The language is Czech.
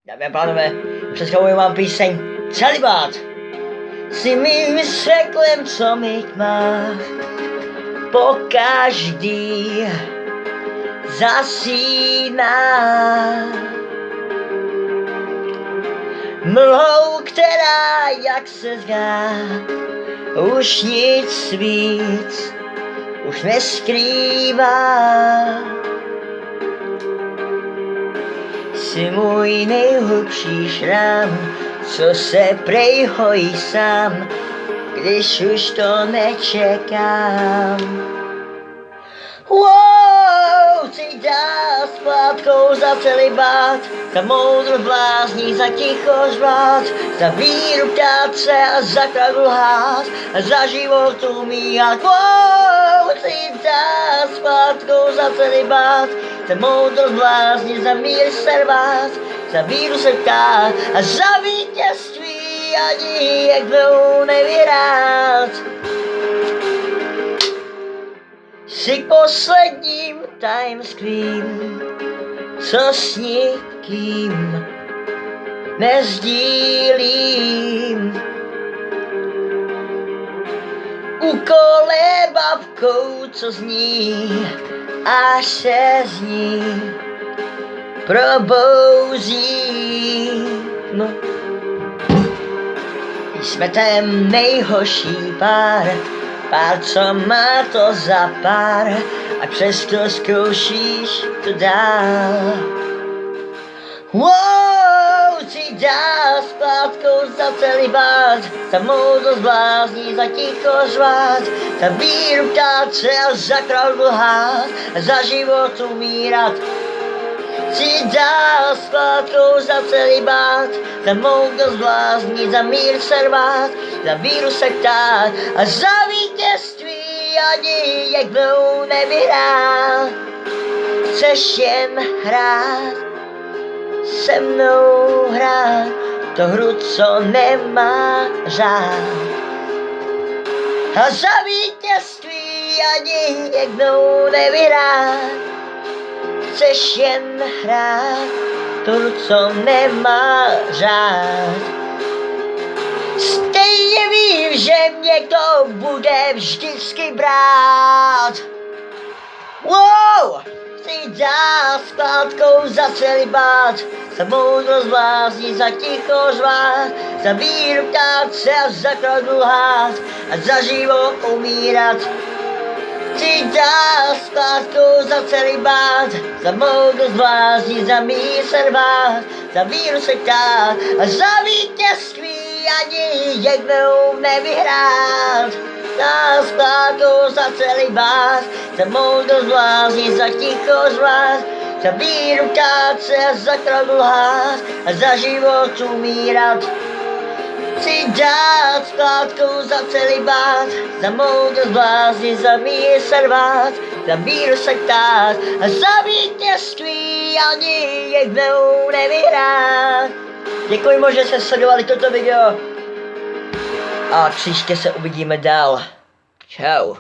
Dámy a pánové, představuji vám píseň Celibát. Si mým světlem, co mi tmách po každý zasíná. Mlhou, která, jak se zdá, už nic víc už neskrývá. Jsi můj nejhlubší šrám, co se prej hojí sám, když už to nečekám. Wow, si dá splátkou za celibát, za moudrost blázní, za ticho zvlád, za víru ptáce a za kravdu lhát, a za život umíhat. Wow, si dá splátkou za celibát, za moudrost blázní, za mír servát, za víru se ptát a za vítězství ani jednou nevyrát. Jsi posledním tajemstvím, co s nikým nezdílím. Ukolébavkou, co zní, až se z ní probouzí. No. Jsme ten nejhorší pár, co má to za pár, a přesto zkoušíš to dál. Wow, si dá splátkou za celibát, za moudrost blázní, za ticho řvát, za víru ptáce a za kravdu lhát, a za život umírat. Si dá splátkou za celibát, za moudrost blázní, za mír servát, za víru se ptát a za vítězství ani jednou nevyhrát. Chceš jen hrát, se mnou hrát, to hru, co nemá řád. A za vítězství ani jednou nevyhrát. Chceš jen hrát, to, co nemá řád. Stejně vím, že mě to bude vždycky brát. Wow! Si dá splátkou za celibát, za moudrost blázní, za ticho řvát, za víru ptáce a za kravdu lhát, a za život umírat. Si dá splátkou za celibát, za moudrost blázní, za mír servát, za víru se ptát a za vítězství ani jednou nevyhrát. Dá splátkou za celibát, za moudrost blázní, za ticho řvát, za víru ptáce a za kravdu lhát, a za život umírat. Si dát splátkou za celibát, za moudrost blázní, za mír servát, za víru se ptát a za vítězství ani jednou nevyhrát. Děkuji moc, že jste sledovali toto video a příště se uvidíme dál. Čau.